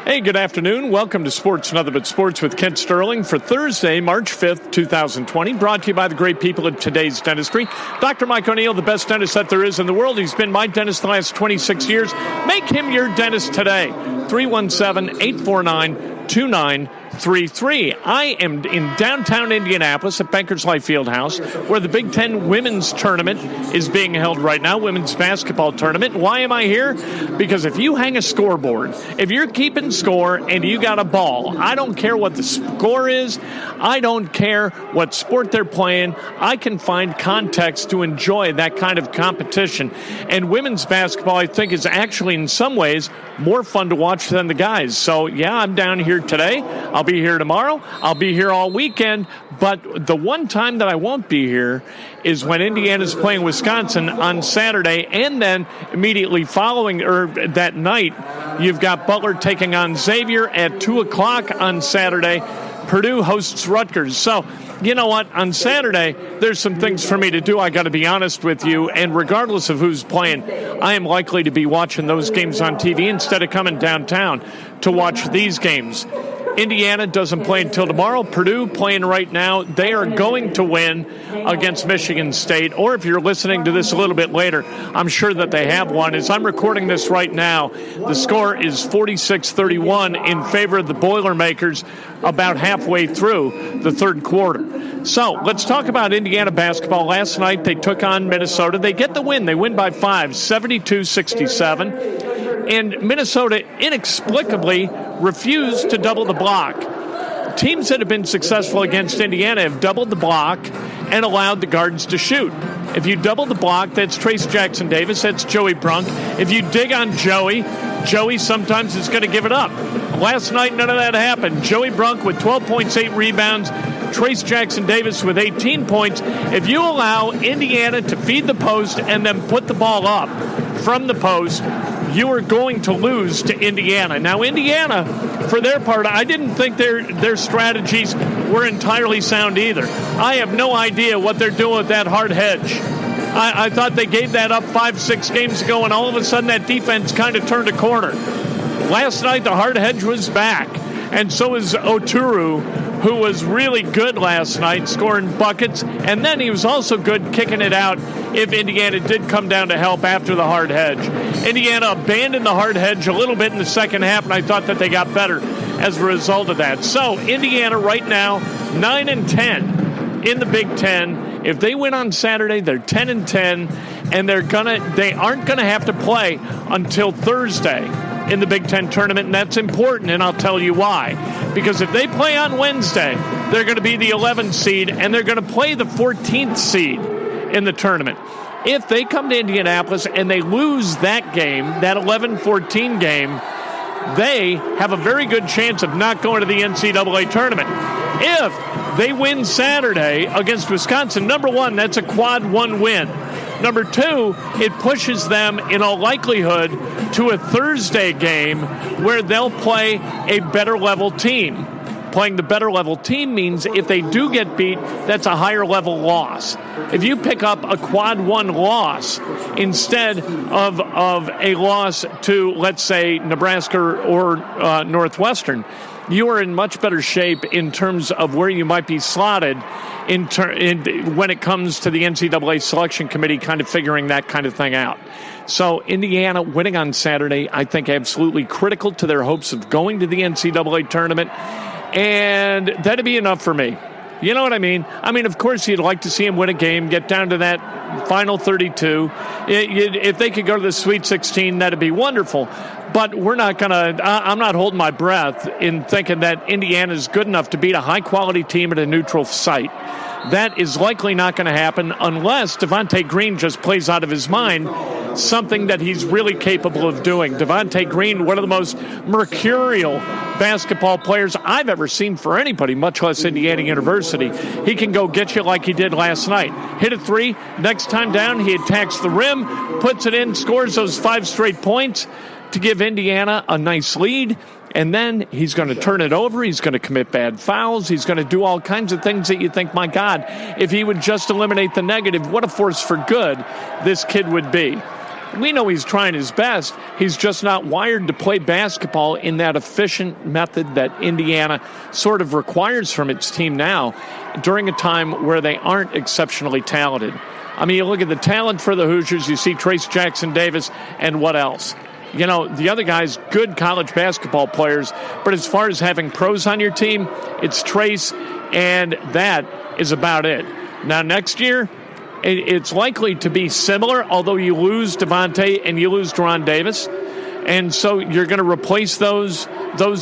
Hey, good afternoon. Welcome to Sports Nothing But Sports with Kent Sterling for Thursday, March 5th, 2020. Brought to you by the great people at Today's Dentistry. Dr. Mike O'Neill, the best dentist that there is in the world. He's been my dentist the last 26 years. Make him your dentist today. 317-849-2933. I am in downtown Indianapolis at Bankers Life Fieldhouse, where the Big Ten Women's Tournament is being held right now, women's basketball tournament. Why am I here? Because if you hang a scoreboard, if you're keeping score and you got a ball, I don't care what the score is, I don't care what sport they're playing, I can find context to enjoy that kind of competition. And women's basketball, I think, is actually in some ways more fun to watch than the guys. So, yeah, I'm down here today. I'll be here tomorrow. I'll be here all weekend. But the one time that I won't be here is when Indiana's playing Wisconsin on Saturday, and then immediately following, or that night, you've got Butler taking on Xavier at 2 o'clock on Saturday. Purdue hosts Rutgers. So, you know what? On Saturday, there's some things for me to do, I got to be honest with you. And regardless of who's playing, I am likely to be watching those games on TV instead of coming downtown to watch these games. Indiana doesn't play until tomorrow. Purdue playing right now. They are going to win against Michigan State. Or if you're listening to this a little bit later, I'm sure that they have won. As I'm recording this right now, the score is 46-31 in favor of the Boilermakers about halfway through the third quarter. So let's talk about Indiana basketball. Last night they took on Minnesota. They get the win. They win by 5, 72-67. And Minnesota inexplicably refused to double the block. Teams that have been successful against Indiana have doubled the block and allowed the guards to shoot. If you double the block, that's Trace Jackson-Davis, that's Joey Brunk. If you dig on Joey sometimes is going to give it up. Last night, none of that happened. Joey Brunk with 12 points, 8 rebounds. Trace Jackson-Davis with 18 points. If you allow Indiana to feed the post and then put the ball up from the post, you are going to lose to Indiana. Now, Indiana, for their part, I didn't think their strategies were entirely sound either. I have no idea what they're doing with that hard hedge. I thought they gave that up 5-6 games ago, and all of a sudden that defense kind of turned a corner. Last night, the hard hedge was back, and so is Oturu, who was really good last night, scoring buckets, and then he was also good kicking it out if Indiana did come down to help after the hard hedge. Indiana abandoned the hard hedge a little bit in the second half, and I thought that they got better as a result of that. So Indiana right now, 9-10 in the Big Ten. If they win on Saturday, they're 10-10, and they aren't gonna have to play until Thursday in the Big Ten tournament, and that's important, and I'll tell you why. Because if they play on Wednesday, they're going to be the 11th seed, and they're going to play the 14th seed in the tournament. If they come to Indianapolis and they lose that game, that 11-14 game, they have a very good chance of not going to the NCAA tournament. If they win Saturday against Wisconsin, number one, that's a quad one win. Number two, it pushes them in all likelihood to a Thursday game where they'll play a better level team. Playing the better level team means if they do get beat, that's a higher level loss. If you pick up a quad one loss instead of a loss to, let's say, Nebraska or Northwestern, you are in much better shape in terms of where you might be slotted when it comes to the NCAA selection committee kind of figuring that kind of thing out. So Indiana winning on Saturday, I think absolutely critical to their hopes of going to the NCAA tournament, and that'd be enough for me. You know what I mean? I mean, of course, you'd like to see them win a game, get down to that final 32. If they could go to the Sweet 16, that'd be wonderful. But we're not going to – I'm not holding my breath in thinking that Indiana is good enough to beat a high-quality team at a neutral site. That is likely not going to happen unless Devontae Green just plays out of his mind, something that he's really capable of doing. Devontae Green, one of the most mercurial basketball players I've ever seen for anybody, much less Indiana University. He can go get you like he did last night. Hit a three, next time down he attacks the rim, puts it in, scores those 5 straight points to give Indiana a nice lead. And then he's going to turn it over. He's going to commit bad fouls. He's going to do all kinds of things that you think, my God, if he would just eliminate the negative, what a force for good this kid would be. We know he's trying his best. He's just not wired to play basketball in that efficient method that Indiana sort of requires from its team now during a time where they aren't exceptionally talented. I mean, you look at the talent for the Hoosiers, you see Trace Jackson-Davis, and what else? You know, the other guys, good college basketball players, but as far as having pros on your team, it's Trace, and that is about it. Now, next year, it's likely to be similar, although you lose Devontae and you lose Deron Davis. And so you're going to replace those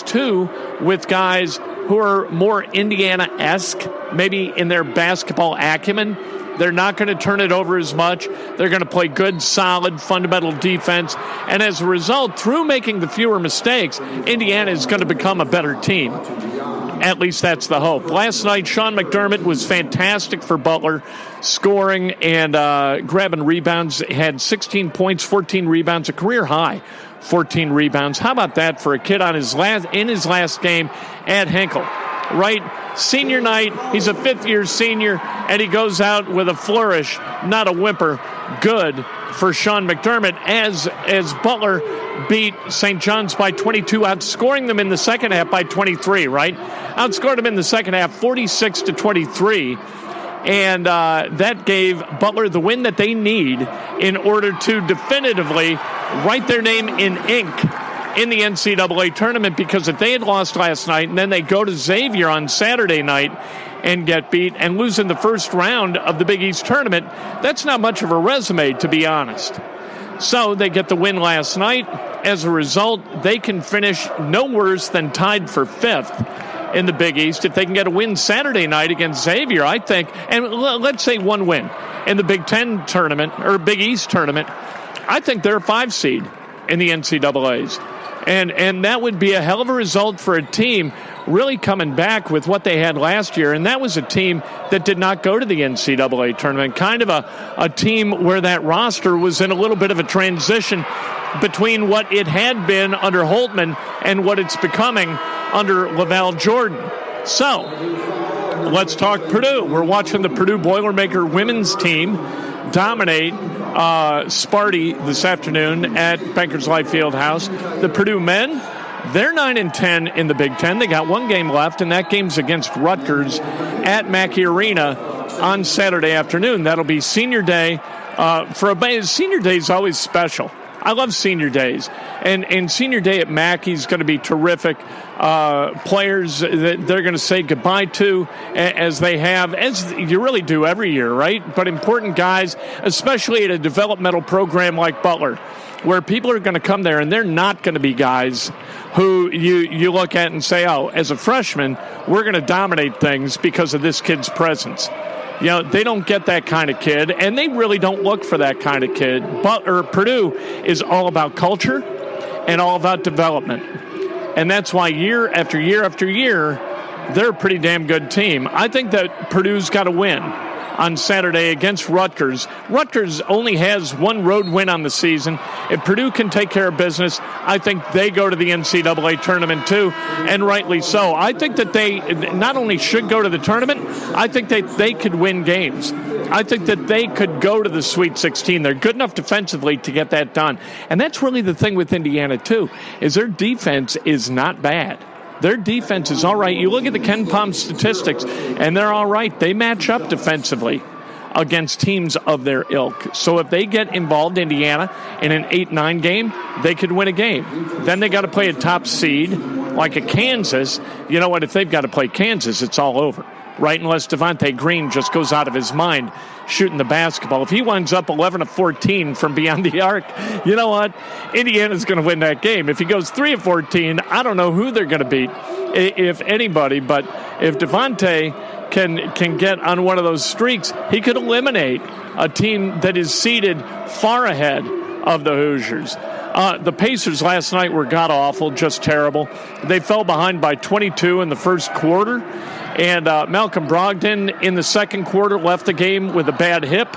two with guys who are more Indiana-esque, maybe in their basketball acumen. They're not going to turn it over as much. They're going to play good, solid, fundamental defense. And as a result, through making the fewer mistakes, Indiana is going to become a better team. At least that's the hope. Last night, Sean McDermott was fantastic for Butler, scoring and grabbing rebounds. Had 16 points, 14 rebounds, a career high, 14 rebounds. How about that for a kid in his last game at Hinkle? Right? Senior night, he's a fifth-year senior, and he goes out with a flourish, not a whimper. Good for Sean McDermott as Butler beat St. John's by 22, outscoring them in the second half by 23, right? Outscored them in the second half 46-23. And that gave Butler the win that they need in order to definitively write their name in ink in the NCAA tournament, because if they had lost last night and then they go to Xavier on Saturday night and get beat and lose in the first round of the Big East tournament, that's not much of a resume, to be honest. So they get the win last night. As a result, they can finish no worse than tied for fifth in the Big East. If they can get a win Saturday night against Xavier, I think, and let's say one win in the Big Ten tournament or Big East tournament, I think they're a 5 seed in the NCAAs. And that would be a hell of a result for a team really coming back with what they had last year. And that was a team that did not go to the NCAA tournament, kind of a team where that roster was in a little bit of a transition between what it had been under Holtman and what it's becoming under Lavelle Jordan. So let's talk Purdue. We're watching the Purdue Boilermaker women's team dominate Sparty this afternoon at Bankers Life Fieldhouse. The Purdue men, they're 9-10 in the Big Ten. They got one game left, and that game's against Rutgers at Mackey Arena on Saturday afternoon. That'll be senior day. Senior day is always special. I love senior days. And senior day at Mackey is going to be terrific. Players that they're going to say goodbye to, as they have, as you really do every year, right? But important guys, especially at a developmental program like Butler, where people are going to come there and they're not going to be guys who you look at and say, oh, as a freshman, we're going to dominate things because of this kid's presence. You know, they don't get that kind of kid, and they really don't look for that kind of kid. Purdue is all about culture and all about development. And that's why year after year after year, they're a pretty damn good team. I think that Purdue's got to win on Saturday against Rutgers. Rutgers only has one road win on the season. If Purdue can take care of business, I think they go to the NCAA tournament too, and rightly so. I think that they not only should go to the tournament, I think they could win games. I think that they could go to the Sweet 16. They're good enough defensively to get that done. And that's really the thing with Indiana too, is their defense is not bad. Their defense is all right. You look at the Ken Pom statistics, and they're all right. They match up defensively against teams of their ilk. So if they get involved, Indiana, in an 8-9 game, they could win a game. Then they got to play a top seed like a Kansas. You know what? If they've got to play Kansas, it's all over, right? Unless Devontae Green just goes out of his mind shooting the basketball. If he winds up 11 of 14 from beyond the arc, you know what? Indiana's going to win that game. If he goes 3 of 14, I don't know who they're going to beat, if anybody. But if Devontae can get on one of those streaks, he could eliminate a team that is seeded far ahead of the Hoosiers. The Pacers last night were god-awful, just terrible. They fell behind by 22 in the first quarter. And Malcolm Brogdon in the second quarter left the game with a bad hip.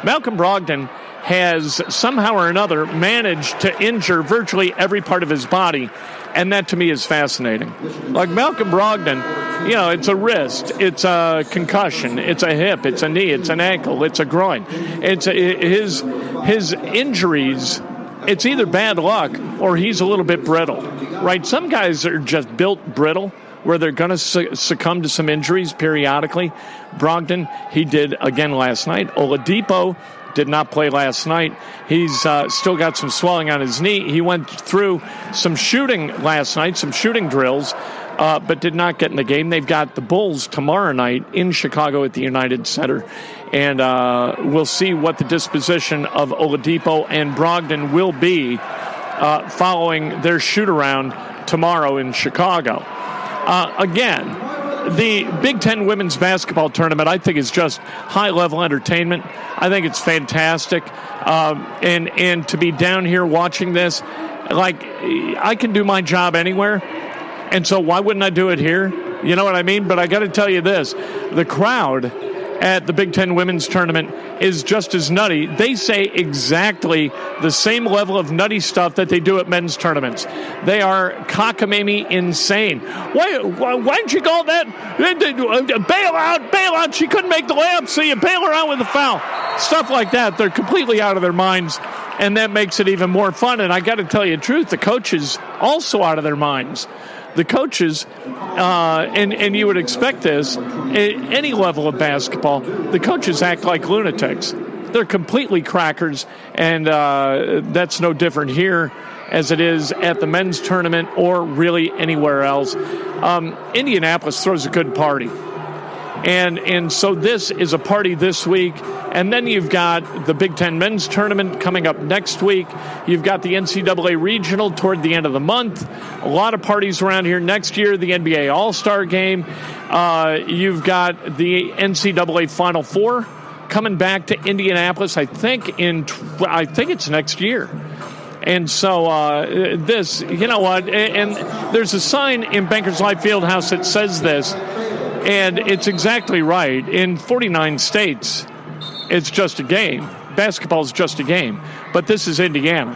Malcolm Brogdon has somehow or another managed to injure virtually every part of his body, and that to me is fascinating. Like Malcolm Brogdon it's a wrist, it's a concussion, it's a hip, it's a knee, it's an ankle, it's a groin. It's his injuries. It's either bad luck or he's a little bit brittle, right? Some guys are just built brittle, where they're going to succumb to some injuries periodically. Brogdon, he did again last night. Oladipo did not play last night. He's still got some swelling on his knee. He went through some shooting last night, some shooting drills, but did not get in the game. They've got the Bulls tomorrow night in Chicago at the United Center. And we'll see what the disposition of Oladipo and Brogdon will be following their shoot-around tomorrow in Chicago. Again, the Big Ten women's basketball tournament, I think, is just high-level entertainment. I think it's fantastic. And to be down here watching this, like, I can do my job anywhere. And so why wouldn't I do it here? You know what I mean? But I got to tell you this. The crowd at the Big Ten women's tournament is just as nutty. They say exactly the same level of nutty stuff that they do at men's tournaments. They are cockamamie insane. Why didn't you call that? Bail out. She couldn't make the layup, so you bail her out with a foul. Stuff like that. They're completely out of their minds, and that makes it even more fun. And I got to tell you the truth, the coaches also out of their minds. The coaches, and you would expect this, at any level of basketball, the coaches act like lunatics. They're completely crackers, and that's no different here as it is at the men's tournament or really anywhere else. Indianapolis throws a good party. And so this is a party this week. And then you've got the Big Ten men's tournament coming up next week. You've got the NCAA regional toward the end of the month. A lot of parties around here next year. The NBA All-Star game. You've got the NCAA Final Four coming back to Indianapolis. I think it's next year. And so this, you know what? And there's a sign in Bankers Life Fieldhouse that says this. And it's exactly right. In 49 states, it's just a game. Basketball is just a game. But this is Indiana.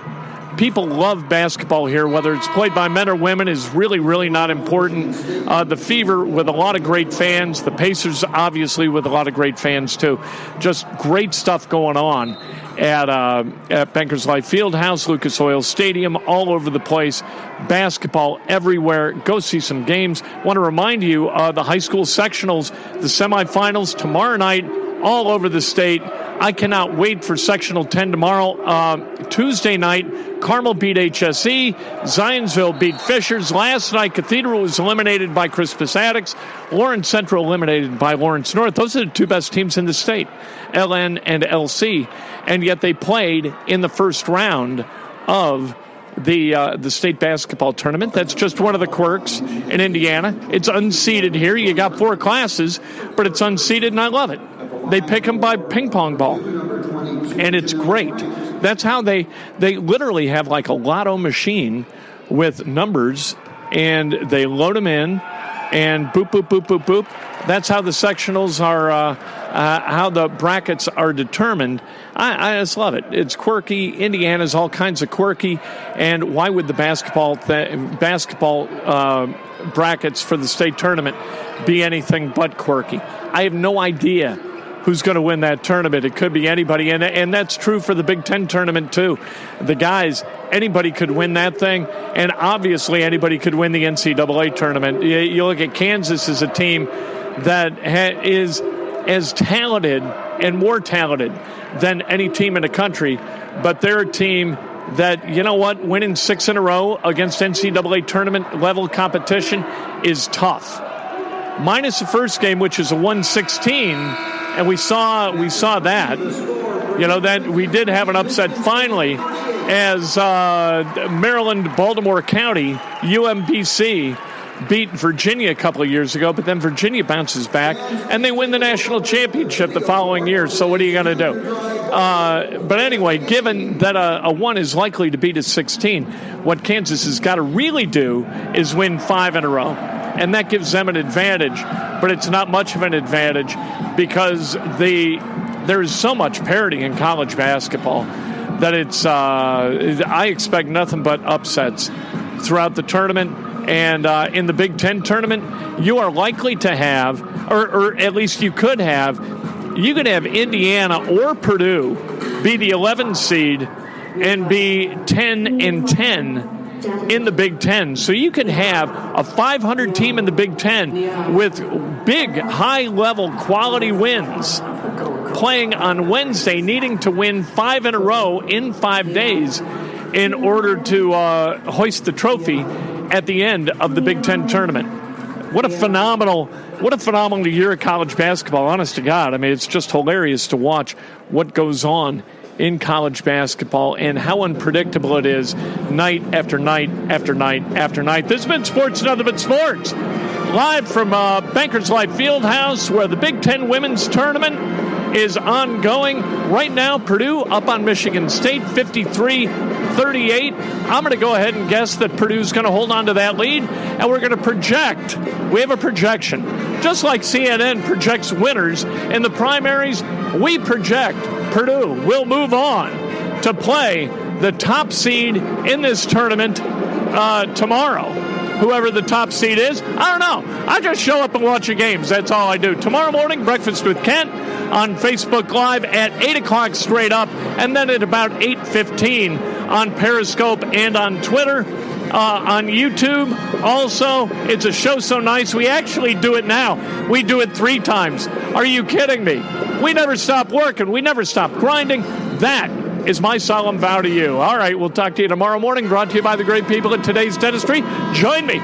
People love basketball here. Whether it's played by men or women is really, really not important. The Fever with a lot of great fans. The Pacers, obviously, with a lot of great fans, too. Just great stuff going on at Bankers Life Fieldhouse, Lucas Oil Stadium, all over the place. Basketball everywhere. Go see some games. Want to remind you, the high school sectionals, the semifinals tomorrow night, all over the state. I cannot wait for Sectional 10 tomorrow. Tuesday night, Carmel beat HSE. Zionsville beat Fishers. Last night, Cathedral was eliminated by Crispus Attucks. Lawrence Central eliminated by Lawrence North. Those are the two best teams in the state, LN and LC. And yet they played in the first round of the state basketball tournament. That's just one of the quirks in Indiana. It's unseeded here. You got 4 classes, but it's unseeded, and I love it. They pick them by ping pong ball, and it's great. That's how they literally have like a lotto machine with numbers, and they load them in, and boop, boop, boop, boop, boop. That's how the sectionals are, how the brackets are determined. I just love it. It's quirky. Indiana's all kinds of quirky, and why would the basketball brackets for the state tournament be anything but quirky? I have no idea who's going to win that tournament. It could be anybody, and that's true for the Big Ten tournament, too. The guys, anybody could win that thing, and obviously anybody could win the NCAA tournament. You look at Kansas as a team that is as talented and more talented than any team in the country, but they're a team that, you know what, winning 6 in a row against NCAA tournament level competition is tough. Minus the first game, which is a 1-16, and we saw that. You know, that we did have an upset finally as Maryland, Baltimore County, UMBC beat Virginia a couple of years ago, but then Virginia bounces back and they win the national championship the following year. So what are you going to do? But anyway, given that a 1 is likely to beat a 16, what Kansas has got to really do is win 5 in a row. And that gives them an advantage, but it's not much of an advantage because there is so much parity in college basketball that it's I expect nothing but upsets throughout the tournament. And in the Big Ten tournament, you are likely to have, or at least you could have Indiana or Purdue be the 11 seed and be 10-10 in the Big Ten. So you could have a 500 team in the Big Ten with big, high-level quality wins playing on Wednesday, needing to win 5 in a row in 5 days in order to hoist the trophy at the end of the Big Ten tournament. What a phenomenal year of college basketball, honest to God. I mean, it's just hilarious to watch what goes on in college basketball and how unpredictable it is night after night after night after night. This has been Sports Nothing But Sports, live from Bankers Life Fieldhouse, where the Big Ten Women's Tournament is ongoing. Right now, Purdue up on Michigan State, 53-38. I'm going to go ahead and guess that Purdue's going to hold on to that lead, and we're going to project. We have a projection. Just like CNN projects winners in the primaries, we project Purdue will move on to play the top seed in this tournament tomorrow. Whoever the top seed is, I don't know. I just show up and watch the games. That's all I do. Tomorrow morning, Breakfast with Kent on Facebook Live at 8 o'clock straight up, and then at about 8:15 on Periscope and on Twitter. On YouTube, also, it's a show so nice, we actually do it now. We do it 3 times. Are you kidding me? We never stop working. We never stop grinding. That is my solemn vow to you. All right, we'll talk to you tomorrow morning, brought to you by the great people at Today's Dentistry. Join me